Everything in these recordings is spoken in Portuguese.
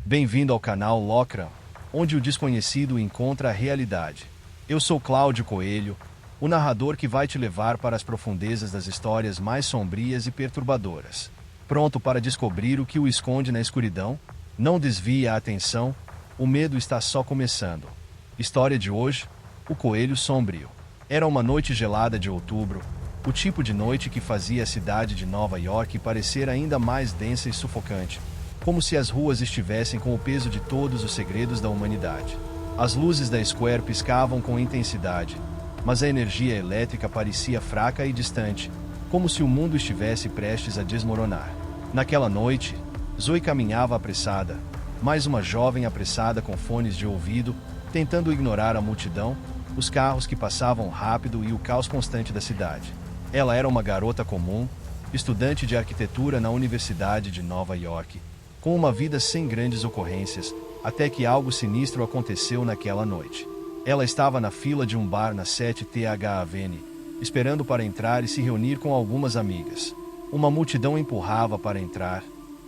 Bem-vindo ao canal Locran, onde o desconhecido encontra a realidade. Eu sou Cláudio Coelho, o narrador que vai te levar para as profundezas das histórias mais sombrias e perturbadoras. Pronto para descobrir o que o esconde na escuridão? Não desvie a atenção, o medo está só começando. História de hoje: o Coelho Sombrio. Era uma noite gelada de outubro, o tipo de noite que fazia a cidade de Nova York parecer ainda mais densa e sufocante, como se as ruas estivessem com o peso de todos os segredos da humanidade. As luzes da Square piscavam com intensidade, mas a energia elétrica parecia fraca e distante, como se o mundo estivesse prestes a desmoronar. Naquela noite, Zoe caminhava apressada, mais uma jovem apressada com fones de ouvido, tentando ignorar a multidão, os carros que passavam rápido e o caos constante da cidade. Ela era uma garota comum, estudante de arquitetura na Universidade de Nova York, com uma vida sem grandes ocorrências, até que algo sinistro aconteceu naquela noite. Ela estava na fila de um bar na 7th Avenue, esperando para entrar e se reunir com algumas amigas. Uma multidão empurrava para entrar,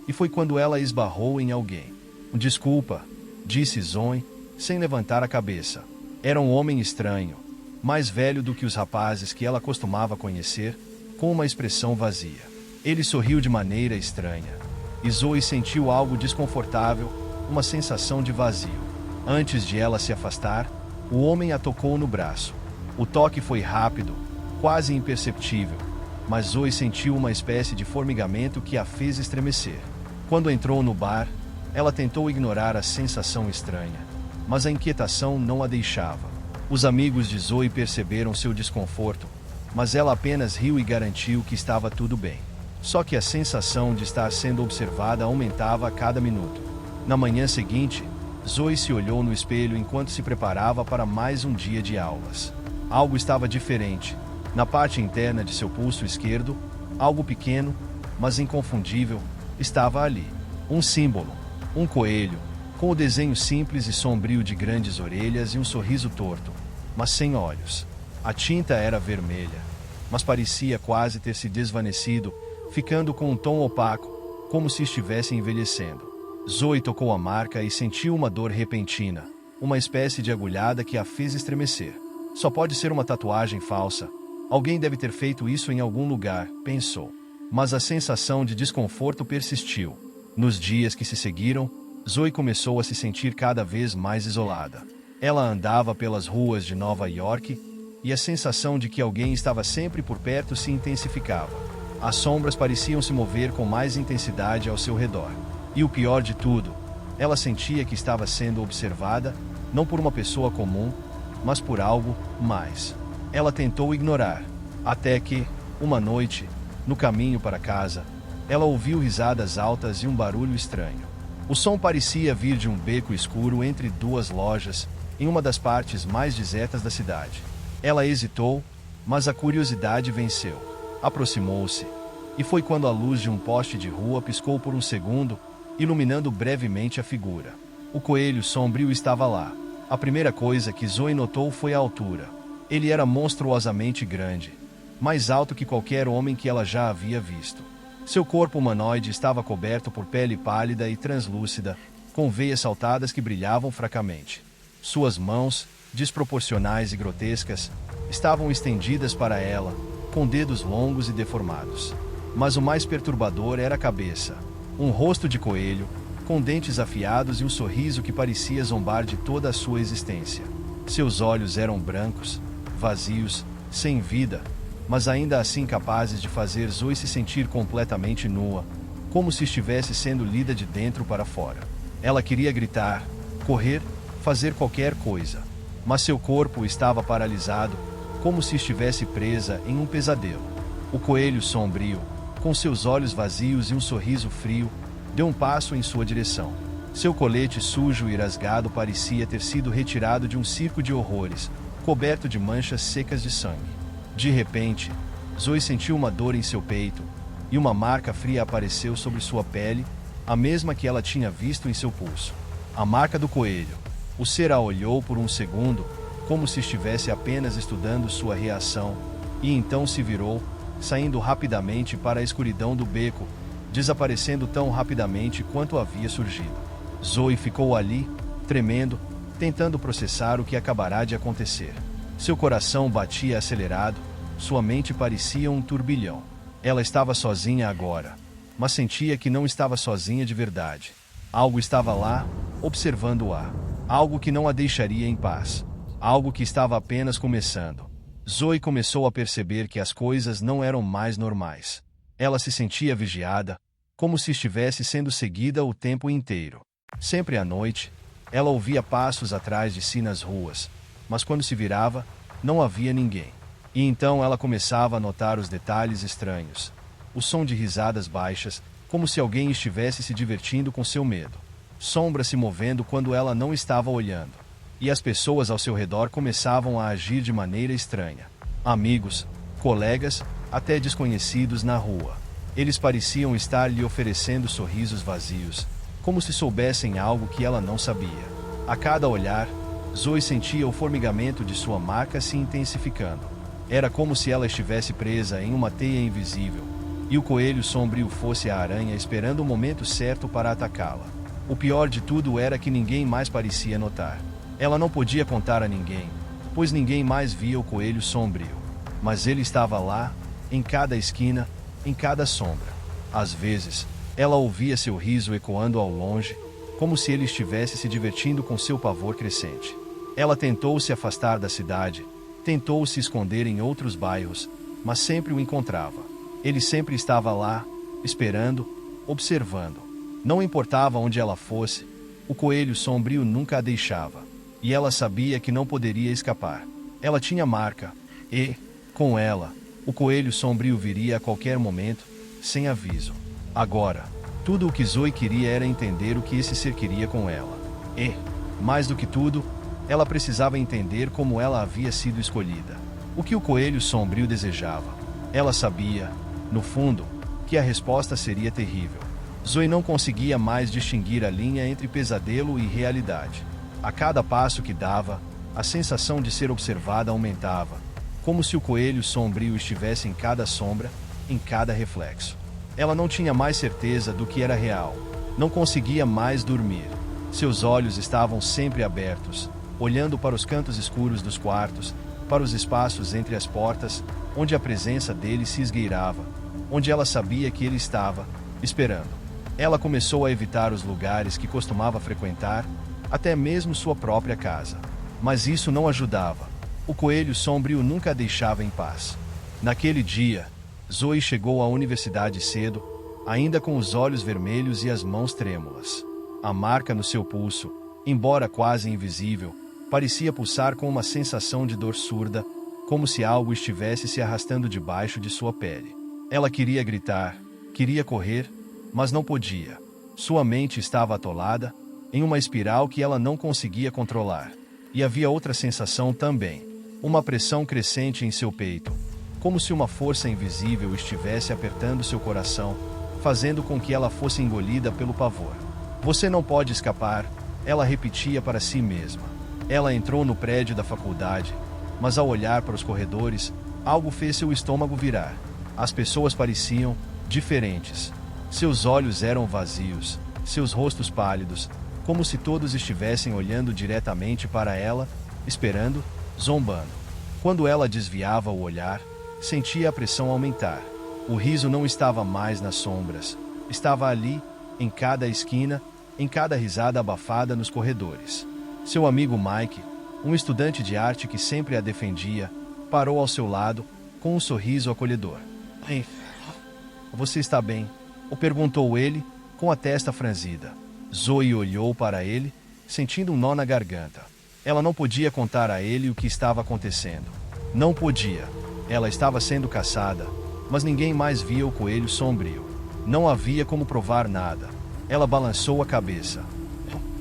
e foi quando ela esbarrou em alguém. "Desculpa", disse Zoe, sem levantar a cabeça. Era um homem estranho, mais velho do que os rapazes que ela costumava conhecer, com uma expressão vazia. Ele sorriu de maneira estranha. E Zoe sentiu algo desconfortável, uma sensação de vazio. Antes de ela se afastar, o homem a tocou no braço. O toque foi rápido, quase imperceptível, mas Zoe sentiu uma espécie de formigamento que a fez estremecer. Quando entrou no bar, ela tentou ignorar a sensação estranha, mas a inquietação não a deixava. Os amigos de Zoe perceberam seu desconforto, mas ela apenas riu e garantiu que estava tudo bem. Só que a sensação de estar sendo observada aumentava a cada minuto. Na manhã seguinte, Zoe se olhou no espelho enquanto se preparava para mais um dia de aulas. Algo estava diferente. Na parte interna de seu pulso esquerdo, algo pequeno, mas inconfundível, estava ali. Um símbolo, um coelho, com o desenho simples e sombrio de grandes orelhas e um sorriso torto, mas sem olhos. A tinta era vermelha, mas parecia quase ter se desvanecido, ficando com um tom opaco, como se estivesse envelhecendo. Zoe tocou a marca e sentiu uma dor repentina, uma espécie de agulhada que a fez estremecer. Só pode ser uma tatuagem falsa. Alguém deve ter feito isso em algum lugar, pensou. Mas a sensação de desconforto persistiu. Nos dias que se seguiram, Zoe começou a se sentir cada vez mais isolada. Ela andava pelas ruas de Nova York e a sensação de que alguém estava sempre por perto se intensificava. As sombras pareciam se mover com mais intensidade ao seu redor. E o pior de tudo, ela sentia que estava sendo observada, não por uma pessoa comum, mas por algo mais. Ela tentou ignorar, até que, uma noite, no caminho para casa, ela ouviu risadas altas e um barulho estranho. O som parecia vir de um beco escuro entre duas lojas, em uma das partes mais desertas da cidade. Ela hesitou, mas a curiosidade venceu. Aproximou-se, e foi quando a luz de um poste de rua piscou por um segundo, iluminando brevemente a figura. O coelho sombrio estava lá. A primeira coisa que Zoe notou foi a altura. Ele era monstruosamente grande, mais alto que qualquer homem que ela já havia visto. Seu corpo humanoide estava coberto por pele pálida e translúcida, com veias saltadas que brilhavam fracamente. Suas mãos, desproporcionais e grotescas, estavam estendidas para ela, com dedos longos e deformados. Mas o mais perturbador era a cabeça. Um rosto de coelho, com dentes afiados e um sorriso que parecia zombar de toda a sua existência. Seus olhos eram brancos, vazios, sem vida, mas ainda assim capazes de fazer Zoe se sentir completamente nua, como se estivesse sendo lida de dentro para fora. Ela queria gritar, correr, fazer qualquer coisa, mas seu corpo estava paralisado, como se estivesse presa em um pesadelo. O coelho sombrio, com seus olhos vazios e um sorriso frio, deu um passo em sua direção. Seu colete sujo e rasgado parecia ter sido retirado de um circo de horrores, coberto de manchas secas de sangue. De repente, Zoe sentiu uma dor em seu peito, e uma marca fria apareceu sobre sua pele, a mesma que ela tinha visto em seu pulso. A marca do coelho. O ser a olhou por um segundo, como se estivesse apenas estudando sua reação, e então se virou, saindo rapidamente para a escuridão do beco, desaparecendo tão rapidamente quanto havia surgido. Zoe ficou ali, tremendo, tentando processar o que acabará de acontecer. Seu coração batia acelerado, sua mente parecia um turbilhão. Ela estava sozinha agora, mas sentia que não estava sozinha de verdade. Algo estava lá, observando-a. Algo que não a deixaria em paz. Algo que estava apenas começando. Zoe começou a perceber que as coisas não eram mais normais. Ela se sentia vigiada, como se estivesse sendo seguida o tempo inteiro. Sempre à noite, ela ouvia passos atrás de si nas ruas, mas quando se virava, não havia ninguém. E então ela começava a notar os detalhes estranhos. O som de risadas baixas, como se alguém estivesse se divertindo com seu medo. Sombras se movendo quando ela não estava olhando. E as pessoas ao seu redor começavam a agir de maneira estranha. Amigos, colegas, até desconhecidos na rua. Eles pareciam estar lhe oferecendo sorrisos vazios, como se soubessem algo que ela não sabia. A cada olhar, Zoe sentia o formigamento de sua marca se intensificando. Era como se ela estivesse presa em uma teia invisível, e o coelho sombrio fosse a aranha esperando o momento certo para atacá-la. O pior de tudo era que ninguém mais parecia notar. Ela não podia contar a ninguém, pois ninguém mais via o coelho sombrio. Mas ele estava lá, em cada esquina, em cada sombra. Às vezes, ela ouvia seu riso ecoando ao longe, como se ele estivesse se divertindo com seu pavor crescente. Ela tentou se afastar da cidade, tentou se esconder em outros bairros, mas sempre o encontrava. Ele sempre estava lá, esperando, observando. Não importava onde ela fosse, o coelho sombrio nunca a deixava. E ela sabia que não poderia escapar. Ela tinha marca, e, com ela, o coelho sombrio viria a qualquer momento, sem aviso. Agora, tudo o que Zoe queria era entender o que esse ser queria com ela. E, mais do que tudo, ela precisava entender como ela havia sido escolhida. O que o coelho sombrio desejava. Ela sabia, no fundo, que a resposta seria terrível. Zoe não conseguia mais distinguir a linha entre pesadelo e realidade. A cada passo que dava, a sensação de ser observada aumentava, como se o coelho sombrio estivesse em cada sombra, em cada reflexo. Ela não tinha mais certeza do que era real. Não conseguia mais dormir. Seus olhos estavam sempre abertos, olhando para os cantos escuros dos quartos, para os espaços entre as portas, onde a presença dele se esgueirava, onde ela sabia que ele estava, esperando. Ela começou a evitar os lugares que costumava frequentar, até mesmo sua própria casa. Mas isso não ajudava. O coelho sombrio nunca a deixava em paz. Naquele dia, Zoe chegou à universidade cedo, ainda com os olhos vermelhos e as mãos trêmulas. A marca no seu pulso, embora quase invisível, parecia pulsar com uma sensação de dor surda, como se algo estivesse se arrastando debaixo de sua pele. Ela queria gritar, queria correr, mas não podia. Sua mente estava atolada, em uma espiral que ela não conseguia controlar. E havia outra sensação também, uma pressão crescente em seu peito, como se uma força invisível estivesse apertando seu coração, fazendo com que ela fosse engolida pelo pavor. Você não pode escapar, ela repetia para si mesma. Ela entrou no prédio da faculdade, mas ao olhar para os corredores, algo fez seu estômago virar. As pessoas pareciam diferentes. Seus olhos eram vazios, seus rostos pálidos, como se todos estivessem olhando diretamente para ela, esperando, zombando. Quando ela desviava o olhar, sentia a pressão aumentar. O riso não estava mais nas sombras, estava ali, em cada esquina, em cada risada abafada nos corredores. Seu amigo Mike, um estudante de arte que sempre a defendia, parou ao seu lado, com um sorriso acolhedor. "Ei, você está bem?" perguntou ele, com a testa franzida. Zoe olhou para ele, sentindo um nó na garganta. Ela não podia contar a ele o que estava acontecendo. Não podia. Ela estava sendo caçada, mas ninguém mais via o coelho sombrio. Não havia como provar nada. Ela balançou a cabeça.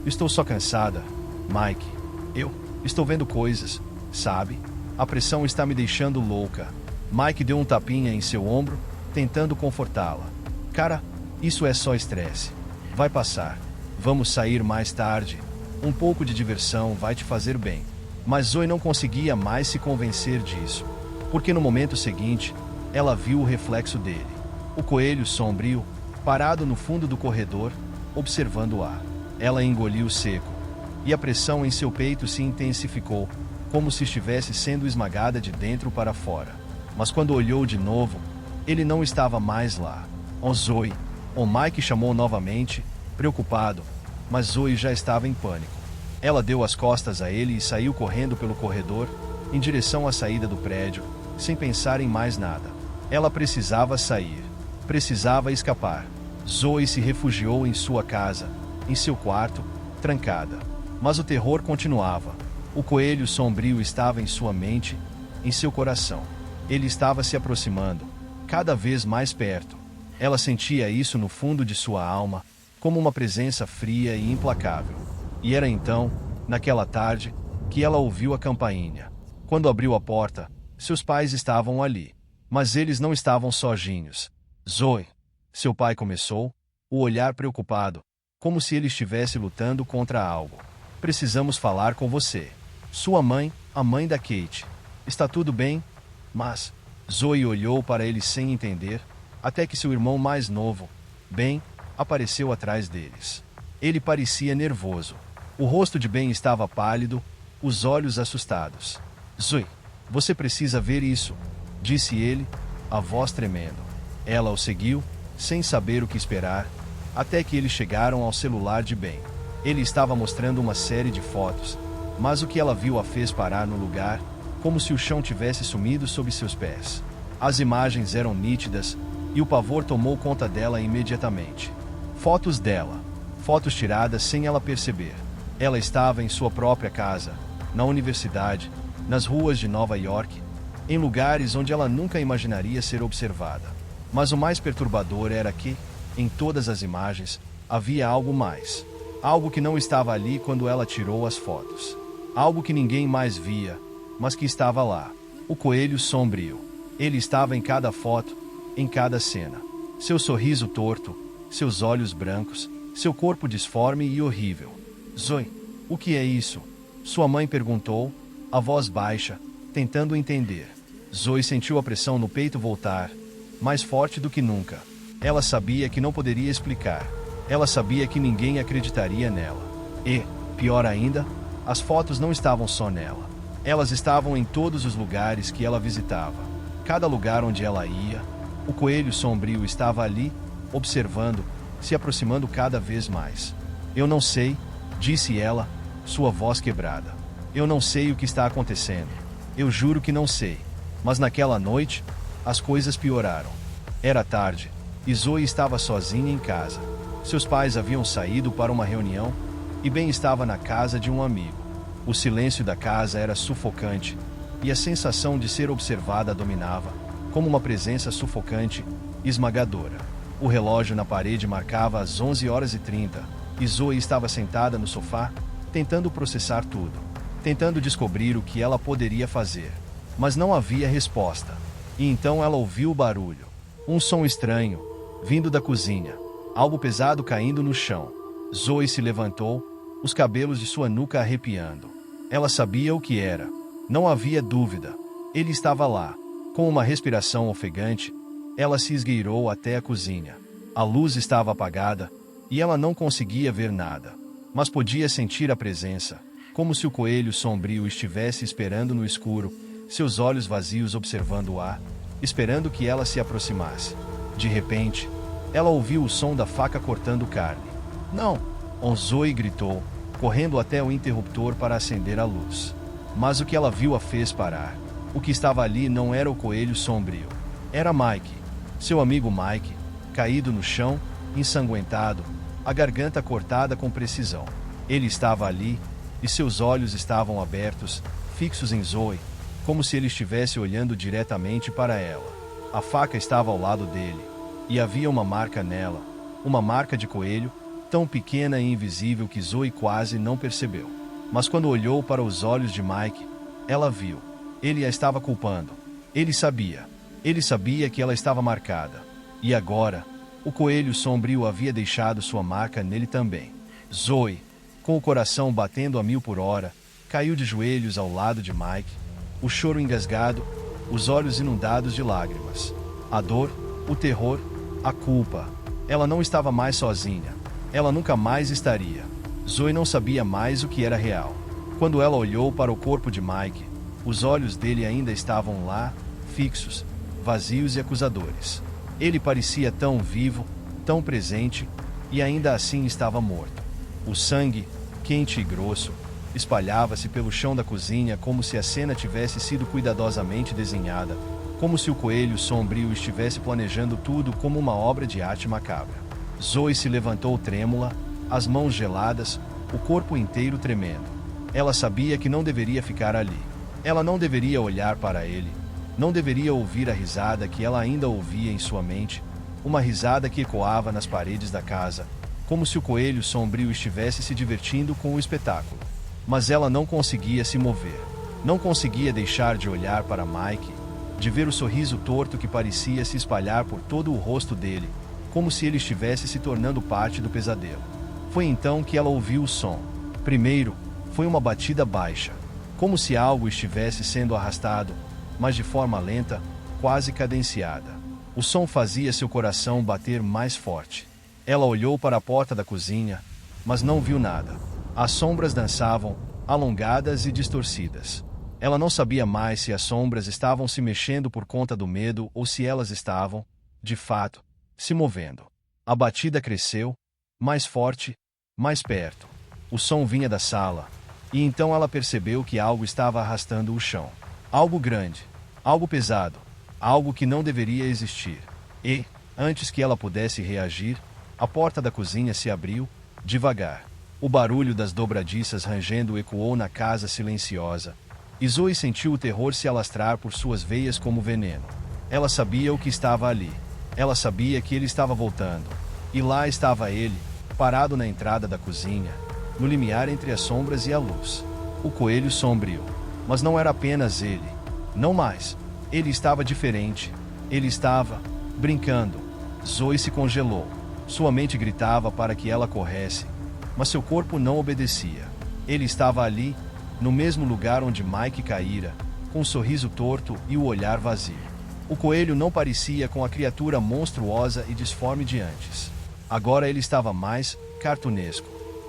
"Estou só cansada, Mike. Eu estou vendo coisas, sabe? A pressão está me deixando louca." Mike deu um tapinha em seu ombro, tentando confortá-la. "Cara, isso é só estresse. Vai passar. Vamos sair mais tarde. Um pouco de diversão vai te fazer bem." Mas Zoe não conseguia mais se convencer disso, porque no momento seguinte, ela viu o reflexo dele. O coelho sombrio, parado no fundo do corredor, observando-a. Ela engoliu seco, e a pressão em seu peito se intensificou, como se estivesse sendo esmagada de dentro para fora. Mas quando olhou de novo, ele não estava mais lá. Oh, Zoe! Oh, Mike chamou novamente, preocupado, mas Zoe já estava em pânico. Ela deu as costas a ele e saiu correndo pelo corredor, em direção à saída do prédio, sem pensar em mais nada. Ela precisava sair. Precisava escapar. Zoe se refugiou em sua casa, em seu quarto, trancada. Mas o terror continuava. O coelho sombrio estava em sua mente, em seu coração. Ele estava se aproximando, cada vez mais perto. Ela sentia isso no fundo de sua alma, como uma presença fria e implacável. E era então, naquela tarde, que ela ouviu a campainha. Quando abriu a porta, seus pais estavam ali. Mas eles não estavam sozinhos. Zoe, seu pai começou, o olhar preocupado, como se ele estivesse lutando contra algo. Precisamos falar com você. Sua mãe, a mãe da Kate. Está tudo bem? Mas Zoe olhou para ele sem entender, até que seu irmão mais novo, Ben, apareceu atrás deles. Ele parecia nervoso. O rosto de Ben estava pálido, os olhos assustados. Zoe, você precisa ver isso, disse ele, a voz tremendo. Ela o seguiu, sem saber o que esperar, até que eles chegaram ao celular de Ben. Ele estava mostrando uma série de fotos, mas o que ela viu a fez parar no lugar, como se o chão tivesse sumido sob seus pés. As imagens eram nítidas, e o pavor tomou conta dela imediatamente. Fotos dela. Fotos tiradas sem ela perceber. Ela estava em sua própria casa, na universidade, nas ruas de Nova York, em lugares onde ela nunca imaginaria ser observada. Mas o mais perturbador era que, em todas as imagens, havia algo mais. Algo que não estava ali quando ela tirou as fotos. Algo que ninguém mais via, mas que estava lá. O coelho sombrio. Ele estava em cada foto, em cada cena. Seu sorriso torto, seus olhos brancos, seu corpo disforme e horrível. Zoe, o que é isso? Sua mãe perguntou, a voz baixa, tentando entender. Zoe sentiu a pressão no peito voltar, mais forte do que nunca. Ela sabia que não poderia explicar. Ela sabia que ninguém acreditaria nela. E, pior ainda, as fotos não estavam só nela. Elas estavam em todos os lugares que ela visitava. Cada lugar onde ela ia, o coelho sombrio estava ali, observando, se aproximando cada vez mais. Eu não sei, disse ela, sua voz quebrada. Eu não sei o que está acontecendo. Eu juro que não sei. Mas naquela noite, as coisas pioraram. Era tarde, e Zoe estava sozinha em casa. Seus pais haviam saído para uma reunião, e Ben estava na casa de um amigo. O silêncio da casa era sufocante, e a sensação de ser observada dominava, como uma presença sufocante, esmagadora. O relógio na parede marcava as 11h30, e Zoe estava sentada no sofá, tentando processar tudo, tentando descobrir o que ela poderia fazer. Mas não havia resposta. E então ela ouviu o barulho. Um som estranho, vindo da cozinha. Algo pesado caindo no chão. Zoe se levantou, os cabelos de sua nuca arrepiando. Ela sabia o que era. Não havia dúvida. Ele estava lá. Com uma respiração ofegante, ela se esgueirou até a cozinha. A luz estava apagada, e ela não conseguia ver nada. Mas podia sentir a presença, como se o coelho sombrio estivesse esperando no escuro, seus olhos vazios observando-a, esperando que ela se aproximasse. De repente, ela ouviu o som da faca cortando carne. Não! Zoe gritou, correndo até o interruptor para acender a luz. Mas o que ela viu a fez parar. O que estava ali não era o coelho sombrio. Era Mike, seu amigo Mike, caído no chão, ensanguentado, a garganta cortada com precisão. Ele estava ali, e seus olhos estavam abertos, fixos em Zoe, como se ele estivesse olhando diretamente para ela. A faca estava ao lado dele, e havia uma marca nela, uma marca de coelho, tão pequena e invisível que Zoe quase não percebeu. Mas quando olhou para os olhos de Mike, ela viu. Ele a estava culpando. Ele sabia que ela estava marcada. E agora, o coelho sombrio havia deixado sua marca nele também. Zoe, com o coração batendo a 1000 por hora, caiu de joelhos ao lado de Mike, o choro engasgado, os olhos inundados de lágrimas. A dor, o terror, a culpa. Ela não estava mais sozinha. Ela nunca mais estaria. Zoe não sabia mais o que era real. Quando ela olhou para o corpo de Mike, os olhos dele ainda estavam lá, fixos, vazios e acusadores. Ele parecia tão vivo, tão presente, e ainda assim estava morto. O sangue, quente e grosso, espalhava-se pelo chão da cozinha como se a cena tivesse sido cuidadosamente desenhada, como se o coelho sombrio estivesse planejando tudo como uma obra de arte macabra. Zoe se levantou trêmula, as mãos geladas, o corpo inteiro tremendo. Ela sabia que não deveria ficar ali. Ela não deveria olhar para ele. Não deveria ouvir a risada que ela ainda ouvia em sua mente, uma risada que ecoava nas paredes da casa, como se o coelho sombrio estivesse se divertindo com o espetáculo. Mas ela não conseguia se mover. Não conseguia deixar de olhar para Mike, de ver o sorriso torto que parecia se espalhar por todo o rosto dele, como se ele estivesse se tornando parte do pesadelo. Foi então que ela ouviu o som. Primeiro, foi uma batida baixa, como se algo estivesse sendo arrastado, mas de forma lenta, quase cadenciada. O som fazia seu coração bater mais forte. Ela olhou para a porta da cozinha, mas não viu nada. As sombras dançavam, alongadas e distorcidas. Ela não sabia mais se as sombras estavam se mexendo por conta do medo ou se elas estavam, de fato, se movendo. A batida cresceu, mais forte, mais perto. O som vinha da sala, e então ela percebeu que algo estava arrastando o chão. Algo grande, algo pesado, algo que não deveria existir. E, antes que ela pudesse reagir, a porta da cozinha se abriu, devagar. O barulho das dobradiças rangendo ecoou na casa silenciosa, e Zoe sentiu o terror se alastrar por suas veias como veneno. Ela sabia o que estava ali. Ela sabia que ele estava voltando. E lá estava ele, parado na entrada da cozinha, no limiar entre as sombras e a luz. O coelho sombrio. Mas não era apenas ele. Não mais. Ele estava diferente. Ele estava brincando. Zoe se congelou. Sua mente gritava para que ela corresse, mas seu corpo não obedecia. Ele estava ali, no mesmo lugar onde Mike caíra, com um sorriso torto e o olhar vazio. O coelho não parecia com a criatura monstruosa e disforme de antes. Agora ele estava mais cartunesco,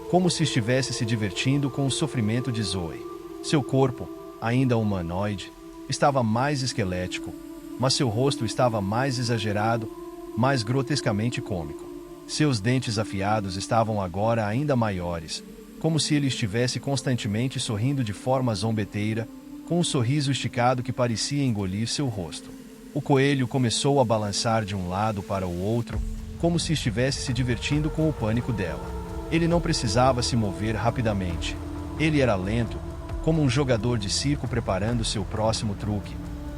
como se estivesse se divertindo com o sofrimento de Zoe. Seu corpo, ainda humanoide, estava mais esquelético, mas seu rosto estava mais exagerado, mais grotescamente cômico. Seus dentes afiados estavam agora ainda maiores, como se ele estivesse constantemente sorrindo de forma zombeteira, com um sorriso esticado que parecia engolir seu rosto. O coelho começou a balançar de um lado para o outro, como se estivesse se divertindo com o pânico dela. Ele não precisava se mover rapidamente. Ele era lento, como um jogador de circo preparando seu próximo truque,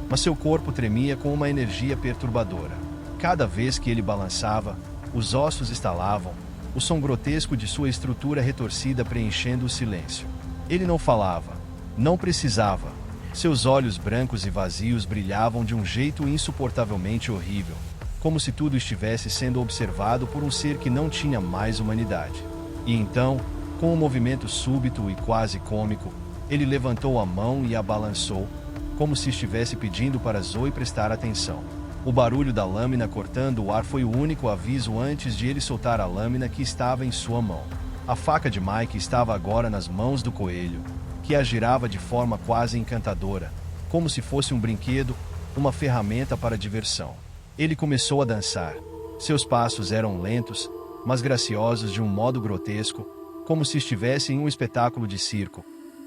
mas seu corpo tremia com uma energia perturbadora. Cada vez que ele balançava, os ossos estalavam, o som grotesco de sua estrutura retorcida preenchendo o silêncio. Ele não falava, não precisava. Seus olhos brancos e vazios brilhavam de um jeito insuportavelmente horrível, como se tudo estivesse sendo observado por um ser que não tinha mais humanidade. E então, com um movimento súbito e quase cômico, ele levantou a mão e a balançou, como se estivesse pedindo para Zoe prestar atenção. O barulho da lâmina cortando o ar foi o único aviso antes de ele soltar a lâmina que estava em sua mão. A faca de Mike estava agora nas mãos do coelho, que a girava de forma quase encantadora, como se fosse um brinquedo, uma ferramenta para diversão. Ele começou a dançar. Seus passos eram lentos, mas graciosos de um modo grotesco, como se estivesse em um espetáculo de circo,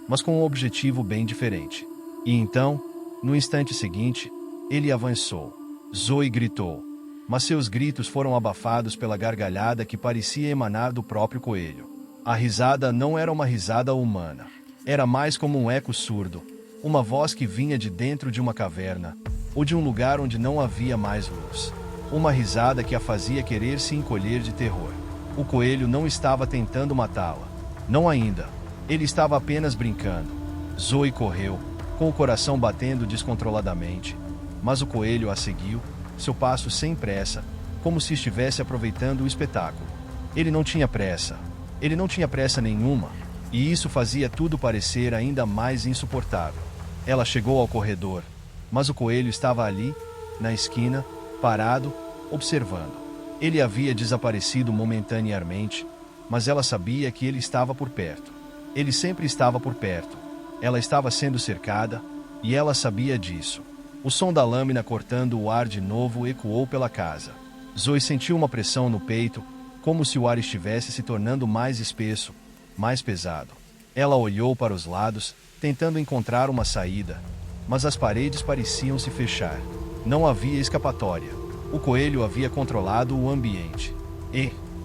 mas com um objetivo bem diferente. E então, no instante seguinte, ele avançou. Zoe gritou, mas seus gritos foram abafados pela gargalhada que parecia emanar do próprio coelho. A risada não era uma risada humana. Era mais como um eco surdo, uma voz que vinha de dentro de uma caverna, ou de um lugar onde não havia mais luz. Uma risada que a fazia querer se encolher de terror. O coelho não estava tentando matá-la. Não ainda. Ele estava apenas brincando. Zoe correu, com o coração batendo descontroladamente, mas o coelho a seguiu, seu passo sem pressa, como se estivesse aproveitando o espetáculo. Ele não tinha pressa. Ele não tinha pressa nenhuma, e isso fazia tudo parecer ainda mais insuportável. Ela chegou ao corredor, mas o coelho estava ali, na esquina, parado, observando. Ele havia desaparecido momentaneamente, mas ela sabia que ele estava por perto. Ele sempre estava por perto. Ela estava sendo cercada, e ela sabia disso. O som da lâmina cortando o ar de novo ecoou pela casa. Zoe sentiu uma pressão no peito, como se o ar estivesse se tornando mais espesso, mais pesado. Ela olhou para os lados, tentando encontrar uma saída, mas as paredes pareciam se fechar. Não havia escapatória. O coelho havia controlado o ambiente.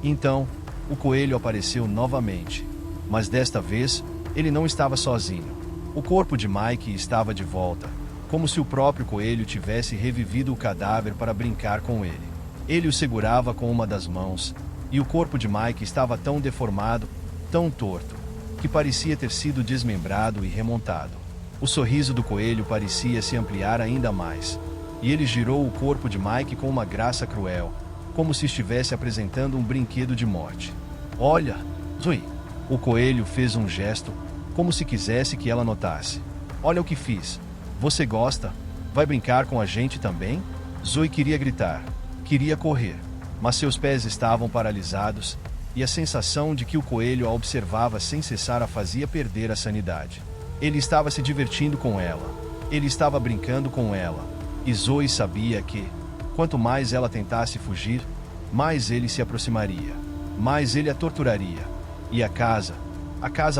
Então, o coelho apareceu novamente. Mas desta vez, ele não estava sozinho. O corpo de Mike estava de volta, como se o próprio coelho tivesse revivido o cadáver para brincar com ele. Ele o segurava com uma das mãos, e o corpo de Mike estava tão deformado, tão torto, que parecia ter sido desmembrado e remontado. O sorriso do coelho parecia se ampliar ainda mais, e ele girou o corpo de Mike com uma graça cruel, como se estivesse apresentando um brinquedo de morte. Olha, Zoe! O coelho fez um gesto, como se quisesse que ela notasse. Olha o que fiz. Você gosta? Vai brincar com a gente também? Zoe queria gritar, queria correr, mas seus pés estavam paralisados, e a sensação de que o coelho a observava sem cessar a fazia perder a sanidade. Ele estava se divertindo com ela. Ele estava brincando com ela. E Zoe sabia que, quanto mais ela tentasse fugir, mais ele se aproximaria, mais ele a torturaria. E a casa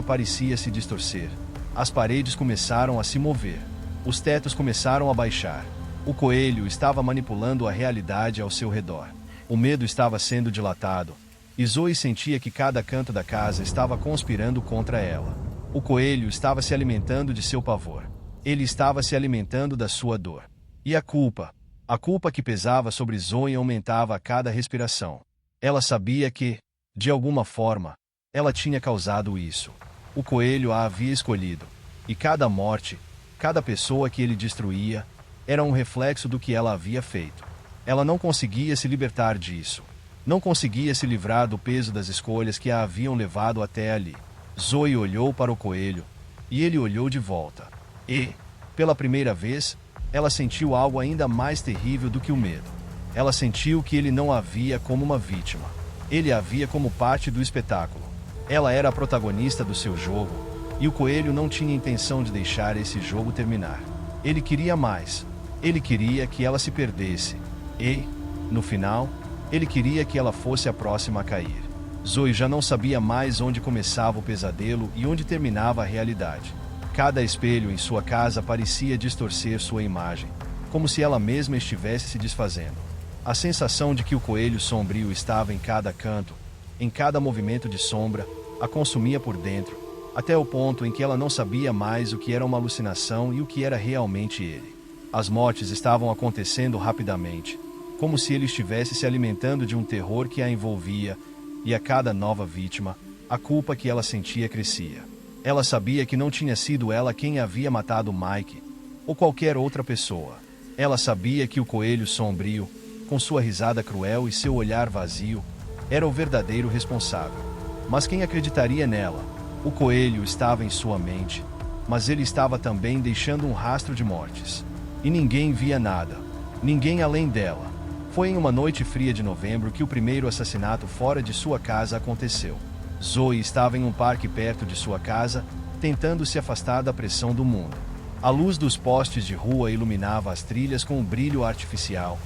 parecia se distorcer. As paredes começaram a se mover. Os tetos começaram a baixar. O coelho estava manipulando a realidade ao seu redor. O medo estava sendo dilatado, e Zoe sentia que cada canto da casa estava conspirando contra ela. O coelho estava se alimentando de seu pavor. Ele estava se alimentando da sua dor. E a culpa que pesava sobre Zoe aumentava a cada respiração. Ela sabia que, de alguma forma, ela tinha causado isso. O coelho a havia escolhido, e cada morte, cada pessoa que ele destruía, era um reflexo do que ela havia feito. Ela não conseguia se libertar disso. Não conseguia se livrar do peso das escolhas que a haviam levado até ali. Zoe olhou para o coelho, e ele olhou de volta. E, pela primeira vez, ela sentiu algo ainda mais terrível do que o medo. Ela sentiu que ele não a via como uma vítima. Ele a via como parte do espetáculo. Ela era a protagonista do seu jogo, e o coelho não tinha intenção de deixar esse jogo terminar. Ele queria mais. Ele queria que ela se perdesse. E, no final, ele queria que ela fosse a próxima a cair. Zoe já não sabia mais onde começava o pesadelo e onde terminava a realidade. Cada espelho em sua casa parecia distorcer sua imagem, como se ela mesma estivesse se desfazendo. A sensação de que o coelho sombrio estava em cada canto, em cada movimento de sombra, a consumia por dentro, até o ponto em que ela não sabia mais o que era uma alucinação e o que era realmente ele. As mortes estavam acontecendo rapidamente, como se ele estivesse se alimentando de um terror que a envolvia, e a cada nova vítima, a culpa que ela sentia crescia. Ela sabia que não tinha sido ela quem havia matado Mike, ou qualquer outra pessoa. Ela sabia que o coelho sombrio, com sua risada cruel e seu olhar vazio, era o verdadeiro responsável. Mas quem acreditaria nela? O coelho estava em sua mente, mas ele estava também deixando um rastro de mortes. E ninguém via nada. Ninguém além dela. Foi em uma noite fria de novembro que o primeiro assassinato fora de sua casa aconteceu. Zoe estava em um parque perto de sua casa, tentando se afastar da pressão do mundo. A luz dos postes de rua iluminava as trilhas com um brilho artificial,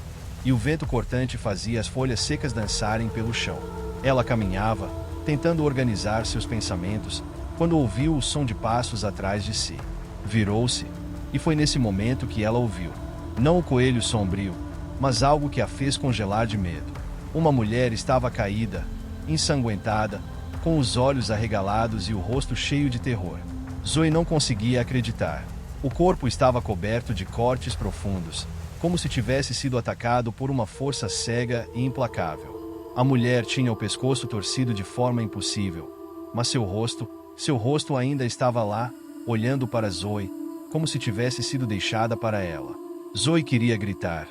e o vento cortante fazia as folhas secas dançarem pelo chão. Ela caminhava, tentando organizar seus pensamentos, quando ouviu o som de passos atrás de si. Virou-se, e foi nesse momento que ela ouviu. Não o coelho sombrio, mas algo que a fez congelar de medo. Uma mulher estava caída, ensanguentada, com os olhos arregalados e o rosto cheio de terror. Zoe não conseguia acreditar. O corpo estava coberto de cortes profundos, como se tivesse sido atacado por uma força cega e implacável. A mulher tinha o pescoço torcido de forma impossível, mas seu rosto ainda estava lá, olhando para Zoe, como se tivesse sido deixada para ela. Zoe queria gritar,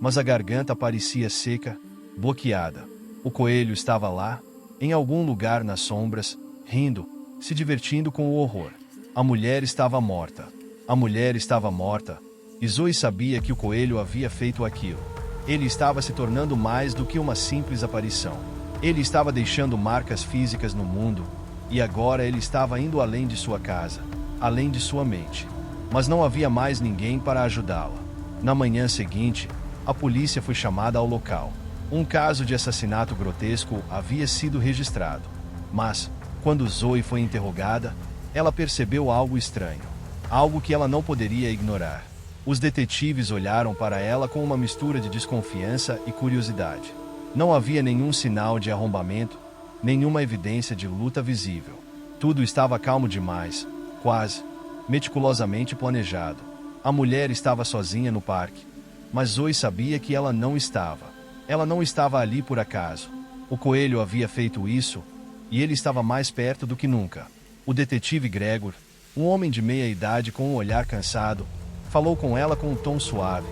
mas a garganta parecia seca, bloqueada. O coelho estava lá, em algum lugar nas sombras, rindo, se divertindo com o horror. A mulher estava morta. A mulher estava morta, e Zoe sabia que o coelho havia feito aquilo. Ele estava se tornando mais do que uma simples aparição. Ele estava deixando marcas físicas no mundo, e agora ele estava indo além de sua casa, além de sua mente. Mas não havia mais ninguém para ajudá-la. Na manhã seguinte, a polícia foi chamada ao local. Um caso de assassinato grotesco havia sido registrado. Mas, quando Zoe foi interrogada, ela percebeu algo estranho. Algo que ela não poderia ignorar. Os detetives olharam para ela com uma mistura de desconfiança e curiosidade. Não havia nenhum sinal de arrombamento, nenhuma evidência de luta visível. Tudo estava calmo demais, quase meticulosamente planejado. A mulher estava sozinha no parque, mas Zoe sabia que ela não estava. Ela não estava ali por acaso. O coelho havia feito isso, e ele estava mais perto do que nunca. O detetive Gregor, um homem de meia idade com um olhar cansado, falou com ela com um tom suave,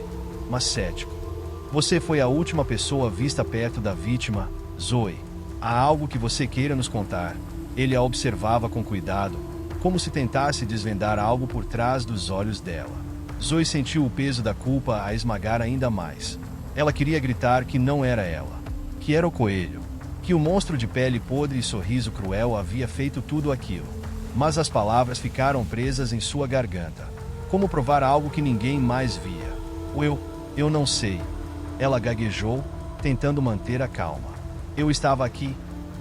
mas cético. Você foi a última pessoa vista perto da vítima, Zoe. Há algo que você queira nos contar? Ele a observava com cuidado, como se tentasse desvendar algo por trás dos olhos dela. Zoe sentiu o peso da culpa a esmagar ainda mais. Ela queria gritar que não era ela, que era o coelho, que o monstro de pele podre e sorriso cruel havia feito tudo aquilo. Mas as palavras ficaram presas em sua garganta. Como provar algo que ninguém mais via? Eu não sei. Ela gaguejou, tentando manter a calma. Eu estava aqui,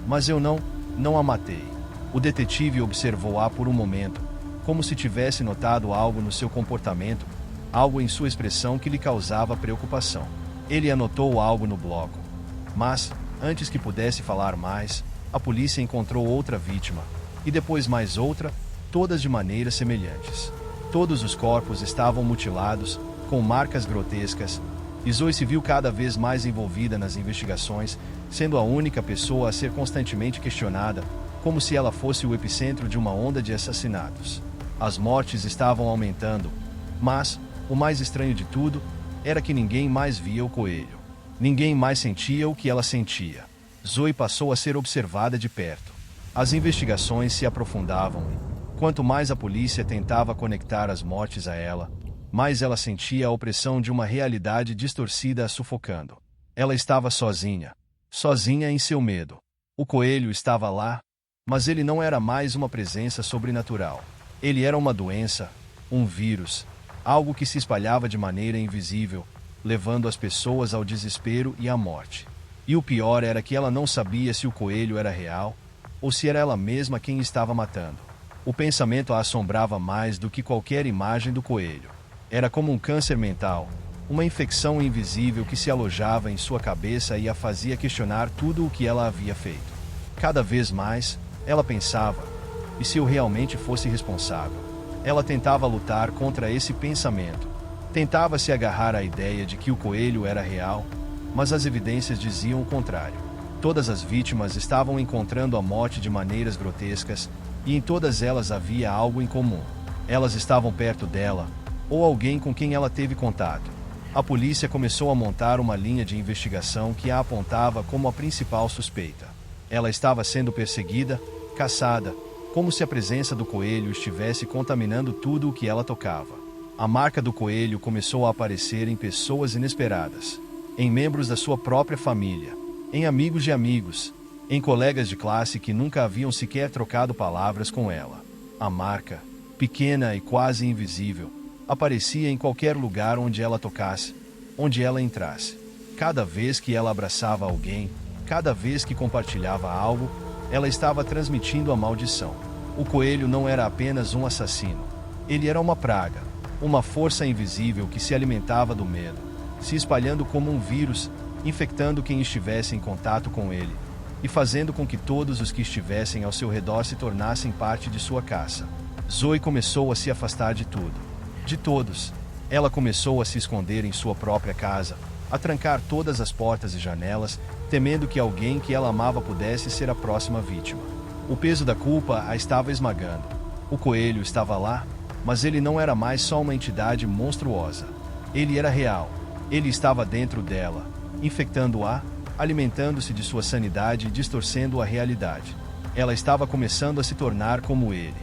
mas eu não a matei. O detetive observou-a por um momento, como se tivesse notado algo no seu comportamento, algo em sua expressão que lhe causava preocupação. Ele anotou algo no bloco. Mas, antes que pudesse falar mais, a polícia encontrou outra vítima, e depois mais outra, todas de maneiras semelhantes. Todos os corpos estavam mutilados, com marcas grotescas, e Zoe se viu cada vez mais envolvida nas investigações, sendo a única pessoa a ser constantemente questionada, como se ela fosse o epicentro de uma onda de assassinatos. As mortes estavam aumentando, mas, o mais estranho de tudo, era que ninguém mais via o coelho. Ninguém mais sentia o que ela sentia. Zoe passou a ser observada de perto. As investigações se aprofundavam e, quanto mais a polícia tentava conectar as mortes a ela, mais ela sentia a opressão de uma realidade distorcida a sufocando. Ela estava sozinha em seu medo. O coelho estava lá, mas ele não era mais uma presença sobrenatural. Ele era uma doença, um vírus, algo que se espalhava de maneira invisível, levando as pessoas ao desespero e à morte. E o pior era que ela não sabia se o coelho era real, ou se era ela mesma quem estava matando. O pensamento a assombrava mais do que qualquer imagem do coelho. Era como um câncer mental, uma infecção invisível que se alojava em sua cabeça e a fazia questionar tudo o que ela havia feito. Cada vez mais, ela pensava, e se eu realmente fosse responsável? Ela tentava lutar contra esse pensamento. Tentava se agarrar à ideia de que o coelho era real, mas as evidências diziam o contrário. Todas as vítimas estavam encontrando a morte de maneiras grotescas, e em todas elas havia algo em comum. Elas estavam perto dela, ou alguém com quem ela teve contato. A polícia começou a montar uma linha de investigação que a apontava como a principal suspeita. Ela estava sendo perseguida, caçada, como se a presença do coelho estivesse contaminando tudo o que ela tocava. A marca do coelho começou a aparecer em pessoas inesperadas, em membros da sua própria família, em amigos de amigos, em colegas de classe que nunca haviam sequer trocado palavras com ela. A marca, pequena e quase invisível, aparecia em qualquer lugar onde ela tocasse, onde ela entrasse. Cada vez que ela abraçava alguém, cada vez que compartilhava algo, ela estava transmitindo a maldição. O coelho não era apenas um assassino. Ele era uma praga, uma força invisível que se alimentava do medo, se espalhando como um vírus, infectando quem estivesse em contato com ele, e fazendo com que todos os que estivessem ao seu redor se tornassem parte de sua caça. Zoe começou a se afastar de tudo. De todos. Ela começou a se esconder em sua própria casa, a trancar todas as portas e janelas, temendo que alguém que ela amava pudesse ser a próxima vítima. O peso da culpa a estava esmagando. O coelho estava lá, mas ele não era mais só uma entidade monstruosa. Ele era real. Ele estava dentro dela, infectando-a, alimentando-se de sua sanidade e distorcendo a realidade. Ela estava começando a se tornar como ele.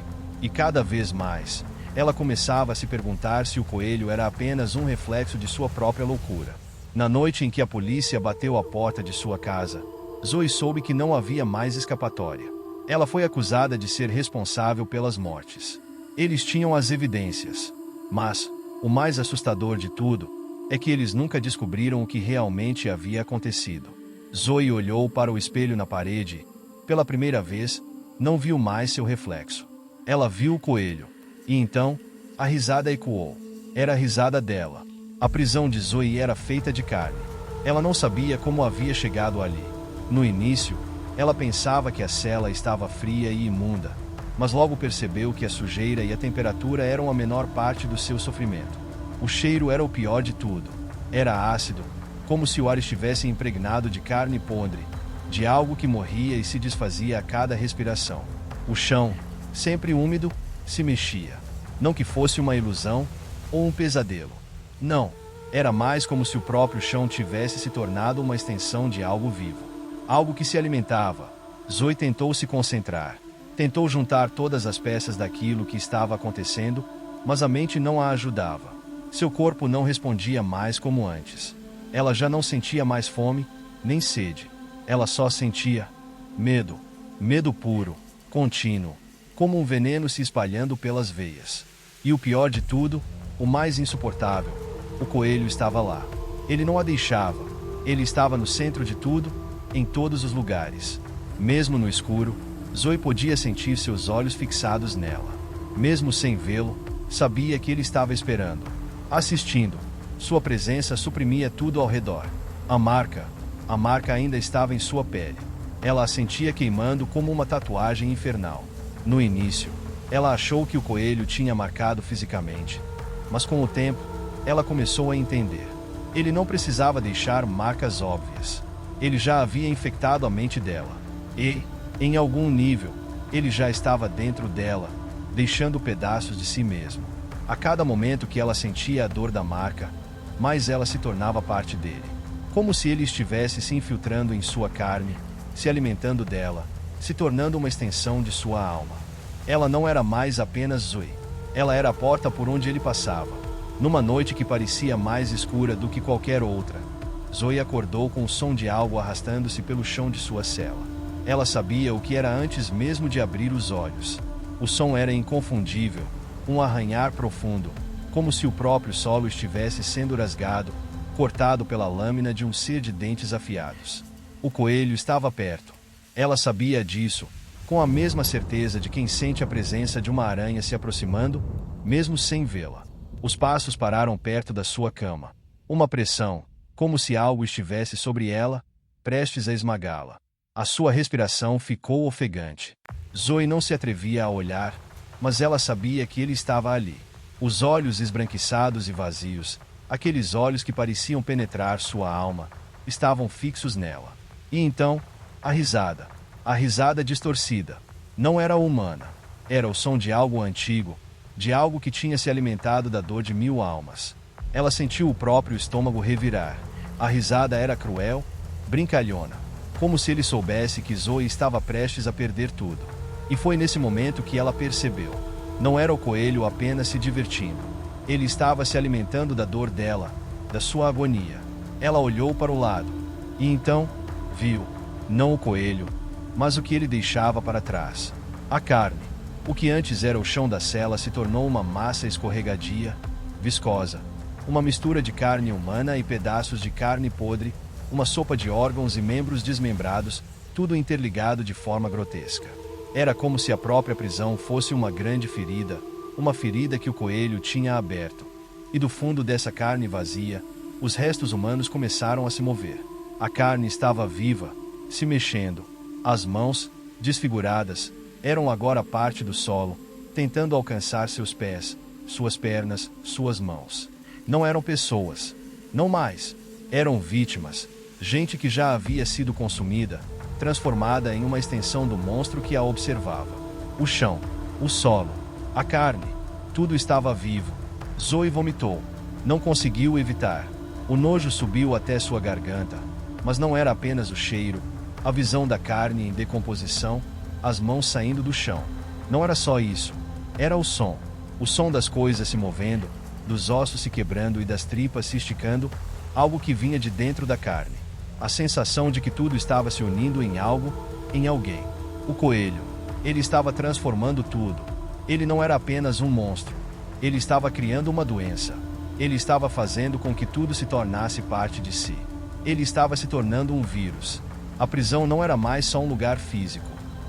E cada vez mais, ela começava a se perguntar se o coelho era apenas um reflexo de sua própria loucura. Na noite em que a polícia bateu à porta de sua casa, Zoe soube que não havia mais escapatória. Ela foi acusada de ser responsável pelas mortes. Eles tinham as evidências. Mas, o mais assustador de tudo, é que eles nunca descobriram o que realmente havia acontecido. Zoe olhou para o espelho na parede e, pela primeira vez, não viu mais seu reflexo. Ela viu o coelho. E então, a risada ecoou. Era a risada dela. A prisão de Zoe era feita de carne. Ela não sabia como havia chegado ali. No início, ela pensava que a cela estava fria e imunda, mas logo percebeu que a sujeira e a temperatura eram a menor parte do seu sofrimento. O cheiro era o pior de tudo. Era ácido, como se o ar estivesse impregnado de carne podre, de algo que morria e se desfazia a cada respiração. O chão, sempre úmido, se mexia. Não que fosse uma ilusão ou um pesadelo. Não, era mais como se o próprio chão tivesse se tornado uma extensão de algo vivo. Algo que se alimentava. Zoe tentou se concentrar. Tentou juntar todas as peças daquilo que estava acontecendo, mas a mente não a ajudava. Seu corpo não respondia mais como antes. Ela já não sentia mais fome, nem sede. Ela só sentia medo. Medo puro, contínuo, como um veneno se espalhando pelas veias. E o pior de tudo, o mais insuportável, o coelho estava lá. Ele não a deixava. Ele estava no centro de tudo, em todos os lugares. Mesmo no escuro, Zoe podia sentir seus olhos fixados nela. Mesmo sem vê-lo, sabia que ele estava esperando, assistindo. Sua presença suprimia tudo ao redor. A marca ainda estava em sua pele. Ela a sentia queimando como uma tatuagem infernal. No início, ela achou que o coelho tinha marcado fisicamente, mas com o tempo, ela começou a entender. Ele não precisava deixar marcas óbvias. Ele já havia infectado a mente dela. E, em algum nível, ele já estava dentro dela, deixando pedaços de si mesmo. A cada momento que ela sentia a dor da marca, mais ela se tornava parte dele. Como se ele estivesse se infiltrando em sua carne, se alimentando dela, se tornando uma extensão de sua alma. Ela não era mais apenas Zoe. Ela era a porta por onde ele passava. Numa noite que parecia mais escura do que qualquer outra, Zoe acordou com o som de algo arrastando-se pelo chão de sua cela. Ela sabia o que era antes mesmo de abrir os olhos. O som era inconfundível, um arranhar profundo, como se o próprio solo estivesse sendo rasgado, cortado pela lâmina de um ser de dentes afiados. O coelho estava perto. Ela sabia disso, com a mesma certeza de quem sente a presença de uma aranha se aproximando, mesmo sem vê-la. Os passos pararam perto da sua cama. Uma pressão, como se algo estivesse sobre ela, prestes a esmagá-la. A sua respiração ficou ofegante. Zoe não se atrevia a olhar, mas ela sabia que ele estava ali. Os olhos esbranquiçados e vazios, aqueles olhos que pareciam penetrar sua alma, estavam fixos nela. E então, a risada distorcida. Não era humana. Era o som de algo antigo, de algo que tinha se alimentado da dor de 1000 almas. Ela sentiu o próprio estômago revirar. A risada era cruel, brincalhona, como se ele soubesse que Zoe estava prestes a perder tudo. E foi nesse momento que ela percebeu. Não era o coelho apenas se divertindo. Ele estava se alimentando da dor dela, da sua agonia. Ela olhou para o lado. E então, viu, não o coelho, mas o que ele deixava para trás. A carne. O que antes era o chão da cela se tornou uma massa escorregadia, viscosa. Uma mistura de carne humana e pedaços de carne podre, uma sopa de órgãos e membros desmembrados, tudo interligado de forma grotesca. Era como se a própria prisão fosse uma grande ferida, uma ferida que o coelho tinha aberto. E do fundo dessa carne vazia, os restos humanos começaram a se mover. A carne estava viva, se mexendo. As mãos, desfiguradas, eram agora parte do solo, tentando alcançar seus pés, suas pernas, suas mãos. Não eram pessoas. Não mais. Eram vítimas. Gente que já havia sido consumida, transformada em uma extensão do monstro que a observava. O chão, o solo, a carne, tudo estava vivo. Zoe vomitou. Não conseguiu evitar. O nojo subiu até sua garganta, mas não era apenas o cheiro, a visão da carne em decomposição, as mãos saindo do chão. Não era só isso. Era o som das coisas se movendo, dos ossos se quebrando e das tripas se esticando, algo que vinha de dentro da carne. A sensação de que tudo estava se unindo em algo, em alguém. O coelho. Ele estava transformando tudo. Ele não era apenas um monstro. Ele estava criando uma doença. Ele estava fazendo com que tudo se tornasse parte de si. Ele estava se tornando um vírus. A prisão não era mais só um lugar físico.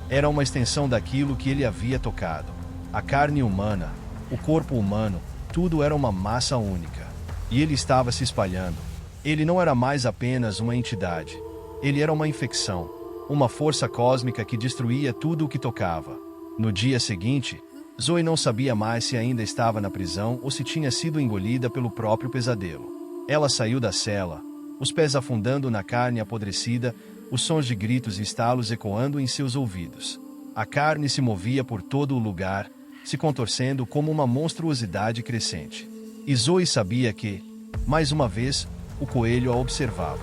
Era uma extensão daquilo que ele havia tocado. A carne humana, o corpo humano, tudo era uma massa única. E ele estava se espalhando. Ele não era mais apenas uma entidade. Ele era uma infecção, uma força cósmica que destruía tudo o que tocava. No dia seguinte, Zoe não sabia mais se ainda estava na prisão ou se tinha sido engolida pelo próprio pesadelo. Ela saiu da cela, os pés afundando na carne apodrecida, os sons de gritos e estalos ecoando em seus ouvidos. A carne se movia por todo o lugar, se contorcendo como uma monstruosidade crescente. E Zoe sabia que, mais uma vez, o coelho a observava.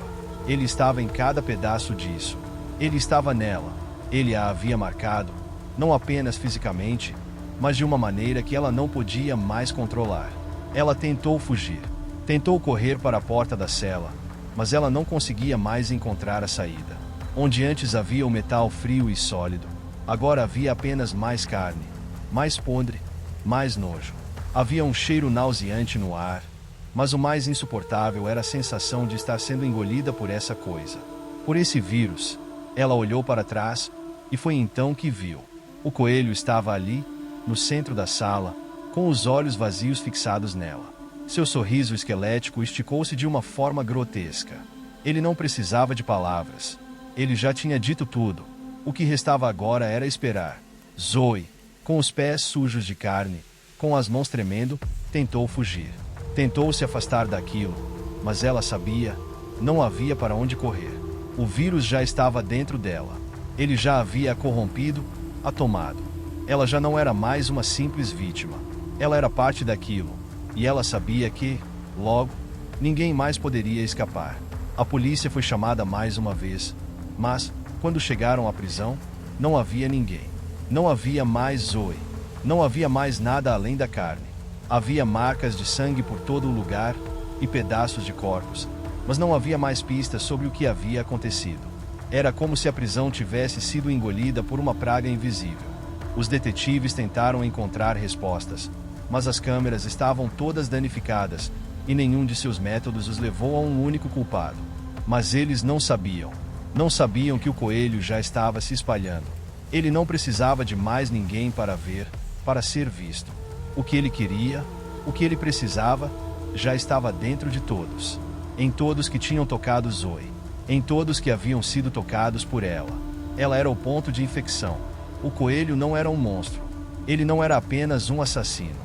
Ele estava em cada pedaço disso. Ele estava nela. Ele a havia marcado, não apenas fisicamente, mas de uma maneira que ela não podia mais controlar. Ela tentou fugir. Tentou correr para a porta da cela, mas ela não conseguia mais encontrar a saída. Onde antes havia o metal frio e sólido, agora havia apenas mais carne, mais podre, mais nojo. Havia um cheiro nauseante no ar, mas o mais insuportável era a sensação de estar sendo engolida por essa coisa. Por esse vírus. Ela olhou para trás, e foi então que viu. O coelho estava ali, no centro da sala, com os olhos vazios fixados nela. Seu sorriso esquelético esticou-se de uma forma grotesca. Ele não precisava de palavras. Ele já tinha dito tudo. O que restava agora era esperar. Zoe, com os pés sujos de carne, com as mãos tremendo, tentou fugir. Tentou se afastar daquilo, mas ela sabia, não havia para onde correr. O vírus já estava dentro dela. Ele já havia a corrompido, a tomado. Ela já não era mais uma simples vítima. Ela era parte daquilo, e ela sabia que, logo, ninguém mais poderia escapar. A polícia foi chamada mais uma vez, mas, quando chegaram à prisão, não havia ninguém. Não havia mais Zoe. Não havia mais nada além da carne. Havia marcas de sangue por todo o lugar e pedaços de corpos, mas não havia mais pistas sobre o que havia acontecido. Era como se a prisão tivesse sido engolida por uma praga invisível. Os detetives tentaram encontrar respostas, mas as câmeras estavam todas danificadas e nenhum de seus métodos os levou a um único culpado. Mas eles não sabiam. Não sabiam que o coelho já estava se espalhando. Ele não precisava de mais ninguém para ver, para ser visto. O que ele queria, o que ele precisava, já estava dentro de todos. Em todos que tinham tocado Zoe. Em todos que haviam sido tocados por ela. Ela era o ponto de infecção. O coelho não era um monstro. Ele não era apenas um assassino.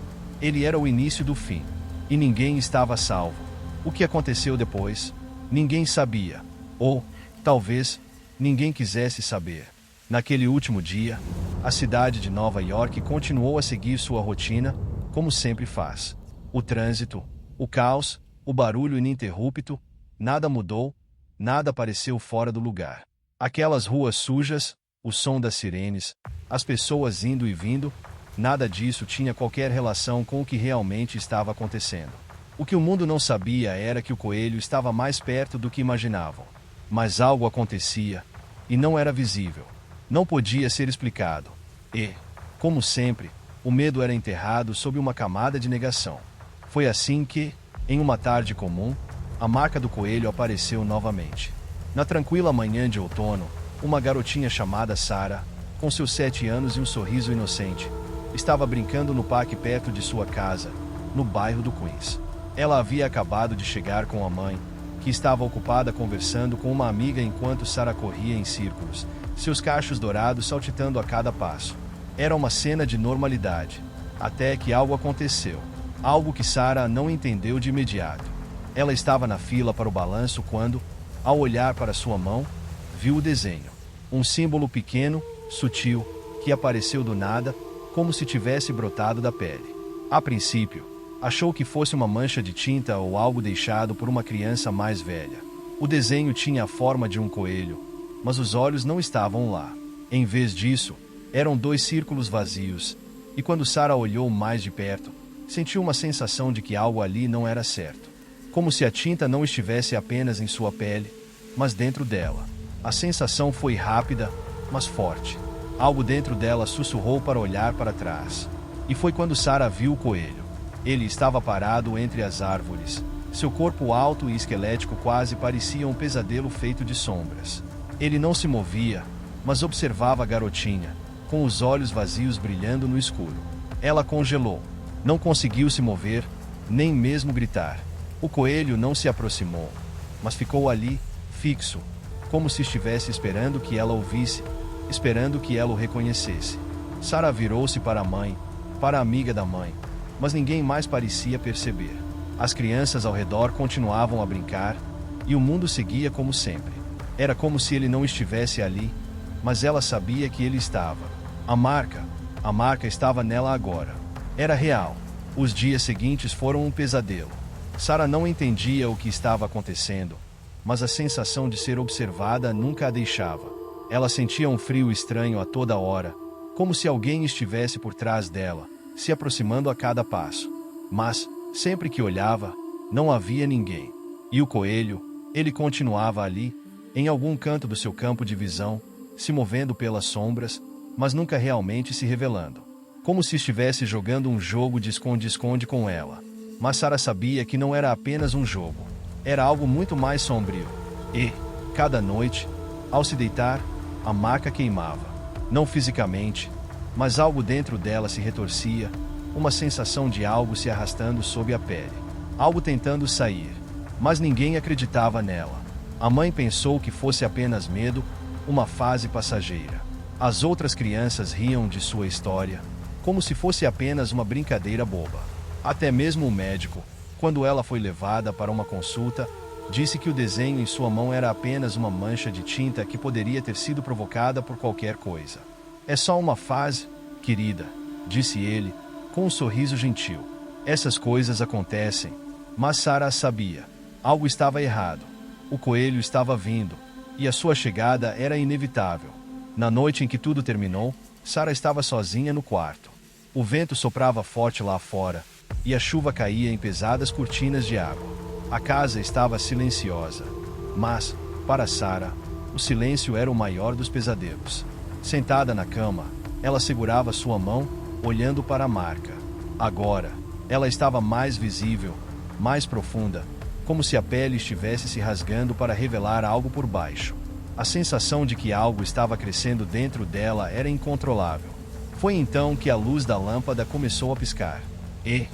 Ele era o início do fim. E ninguém estava salvo. O que aconteceu depois? Ninguém sabia. Ou, talvez, ninguém quisesse saber. Naquele último dia, a cidade de Nova York continuou a seguir sua rotina, como sempre faz. O trânsito, o caos, o barulho ininterrupto, nada mudou, nada pareceu fora do lugar. Aquelas ruas sujas, o som das sirenes, as pessoas indo e vindo, nada disso tinha qualquer relação com o que realmente estava acontecendo. O que o mundo não sabia era que o coelho estava mais perto do que imaginavam. Mas algo acontecia, e não era visível. Não podia ser explicado. E, como sempre, o medo era enterrado sob uma camada de negação. Foi assim que, em uma tarde comum, a marca do coelho apareceu novamente. Na tranquila manhã de outono, uma garotinha chamada Sarah, com seus 7 anos e um sorriso inocente, estava brincando no parque perto de sua casa, no bairro do Queens. Ela havia acabado de chegar com a mãe, que estava ocupada conversando com uma amiga enquanto Sarah corria em círculos, seus cachos dourados saltitando a cada passo. Era uma cena de normalidade, até que algo aconteceu. Algo que Sarah não entendeu de imediato. Ela estava na fila para o balanço quando, ao olhar para sua mão, viu o desenho. Um símbolo pequeno, sutil, que apareceu do nada, como se tivesse brotado da pele. A princípio, achou que fosse uma mancha de tinta ou algo deixado por uma criança mais velha. O desenho tinha a forma de um coelho, mas os olhos não estavam lá. Em vez disso, eram 2 círculos vazios, e quando Sarah olhou mais de perto, sentiu uma sensação de que algo ali não era certo. Como se a tinta não estivesse apenas em sua pele, mas dentro dela. A sensação foi rápida, mas forte. Algo dentro dela sussurrou para olhar para trás. E foi quando Sarah viu o coelho. Ele estava parado entre as árvores. Seu corpo alto e esquelético quase parecia um pesadelo feito de sombras. Ele não se movia, mas observava a garotinha, com os olhos vazios brilhando no escuro. Ela congelou. Não conseguiu se mover, nem mesmo gritar. O coelho não se aproximou, mas ficou ali, fixo, como se estivesse esperando que ela ouvisse, esperando que ela o reconhecesse. Sarah virou-se para a mãe, para a amiga da mãe, mas ninguém mais parecia perceber. As crianças ao redor continuavam a brincar, e o mundo seguia como sempre. Era como se ele não estivesse ali, mas ela sabia que ele estava. A marca estava nela agora. Era real. Os dias seguintes foram um pesadelo. Sarah não entendia o que estava acontecendo, mas a sensação de ser observada nunca a deixava. Ela sentia um frio estranho a toda hora, como se alguém estivesse por trás dela, se aproximando a cada passo. Mas, sempre que olhava, não havia ninguém. E o coelho, ele continuava ali, em algum canto do seu campo de visão, se movendo pelas sombras, mas nunca realmente se revelando. Como se estivesse jogando um jogo de esconde-esconde com ela. Mas Sarah sabia que não era apenas um jogo. Era algo muito mais sombrio. E, cada noite, ao se deitar, a marca queimava. Não fisicamente, mas algo dentro dela se retorcia, uma sensação de algo se arrastando sob a pele. Algo tentando sair. Mas ninguém acreditava nela. A mãe pensou que fosse apenas medo, uma fase passageira. As outras crianças riam de sua história, como se fosse apenas uma brincadeira boba. Até mesmo o médico, quando ela foi levada para uma consulta, disse que o desenho em sua mão era apenas uma mancha de tinta que poderia ter sido provocada por qualquer coisa. É só uma fase, querida, disse ele, com um sorriso gentil. Essas coisas acontecem. Mas Sarah sabia. Algo estava errado. O coelho estava vindo, e a sua chegada era inevitável. Na noite em que tudo terminou, Sarah estava sozinha no quarto. O vento soprava forte lá fora, e a chuva caía em pesadas cortinas de água. A casa estava silenciosa. Mas, para Sarah, o silêncio era o maior dos pesadelos. Sentada na cama, ela segurava sua mão, olhando para a marca. Agora, ela estava mais visível, mais profunda, como se a pele estivesse se rasgando para revelar algo por baixo. A sensação de que algo estava crescendo dentro dela era incontrolável. Foi então que a luz da lâmpada começou a piscar. E,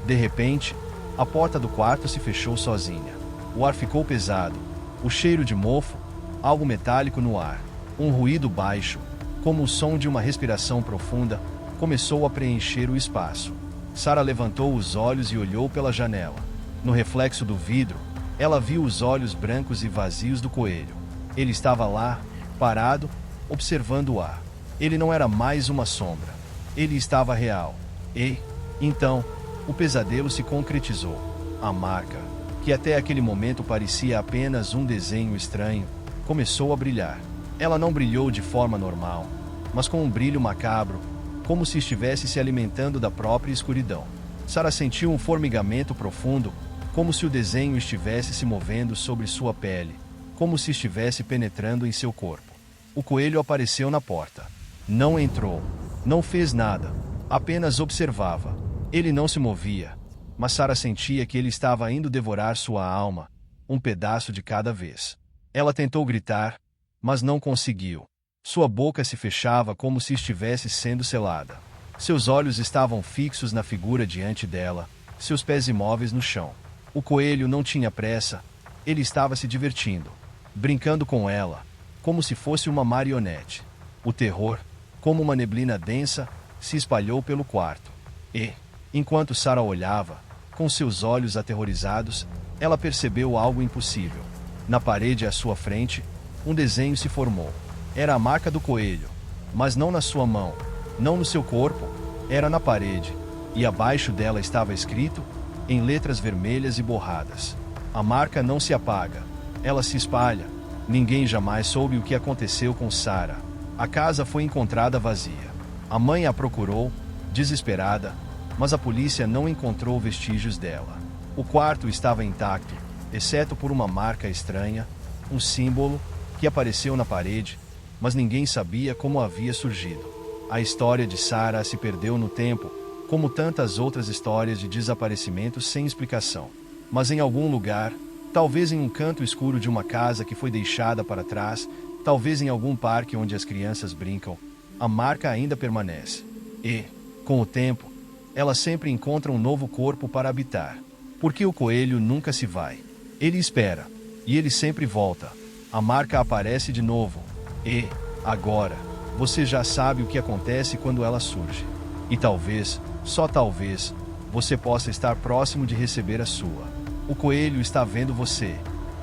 de repente, a porta do quarto se fechou sozinha. O ar ficou pesado, o cheiro de mofo, algo metálico no ar. Um ruído baixo, como o som de uma respiração profunda, começou a preencher o espaço. Sarah levantou os olhos e olhou pela janela. No reflexo do vidro, ela viu os olhos brancos e vazios do coelho. Ele estava lá, parado, observando o ar. Ele não era mais uma sombra. Ele estava real. E, então, o pesadelo se concretizou. A marca, que até aquele momento parecia apenas um desenho estranho, começou a brilhar. Ela não brilhou de forma normal, mas com um brilho macabro, como se estivesse se alimentando da própria escuridão. Sarah sentiu um formigamento profundo, como se o desenho estivesse se movendo sobre sua pele, como se estivesse penetrando em seu corpo. O coelho apareceu na porta. Não entrou, não fez nada, apenas observava. Ele não se movia, mas Sarah sentia que ele estava indo devorar sua alma, um pedaço de cada vez. Ela tentou gritar, mas não conseguiu. Sua boca se fechava como se estivesse sendo selada. Seus olhos estavam fixos na figura diante dela, seus pés imóveis no chão. O coelho não tinha pressa, ele estava se divertindo, brincando com ela, como se fosse uma marionete. O terror, como uma neblina densa, se espalhou pelo quarto. E, enquanto Sarah olhava, com seus olhos aterrorizados, ela percebeu algo impossível. Na parede à sua frente, um desenho se formou. Era a marca do coelho, mas não na sua mão, não no seu corpo, era na parede, e abaixo dela estava escrito, em letras vermelhas e borradas: a marca não se apaga, ela se espalha. Ninguém jamais soube o que aconteceu com Sarah. A casa foi encontrada vazia. A mãe a procurou, desesperada, mas a polícia não encontrou vestígios dela. O quarto estava intacto, exceto por uma marca estranha, um símbolo que apareceu na parede, mas ninguém sabia como havia surgido. A história de Sarah se perdeu no tempo, como tantas outras histórias de desaparecimento sem explicação. Mas em algum lugar, talvez em um canto escuro de uma casa que foi deixada para trás, talvez em algum parque onde as crianças brincam, a marca ainda permanece. E, com o tempo, ela sempre encontra um novo corpo para habitar. Porque o coelho nunca se vai. Ele espera, e ele sempre volta. A marca aparece de novo. E, agora, você já sabe o que acontece quando ela surge. E talvez, só talvez, você possa estar próximo de receber a sua. O coelho está vendo você.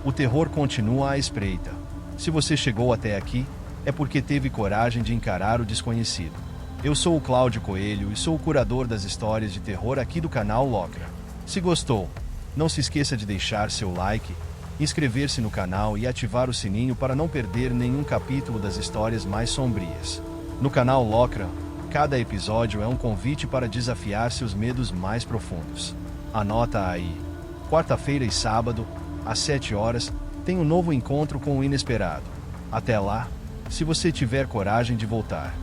O terror continua à espreita. Se você chegou até aqui, é porque teve coragem de encarar o desconhecido. Eu sou o Cláudio Coelho e sou o curador das histórias de terror aqui do canal Locra. Se gostou, não se esqueça de deixar seu like, inscrever-se no canal e ativar o sininho para não perder nenhum capítulo das histórias mais sombrias. No canal Locra, cada episódio é um convite para desafiar seus medos mais profundos. Anota aí. Quarta-feira e sábado, às 7 horas, tem um novo encontro com o inesperado. Até lá, se você tiver coragem de voltar.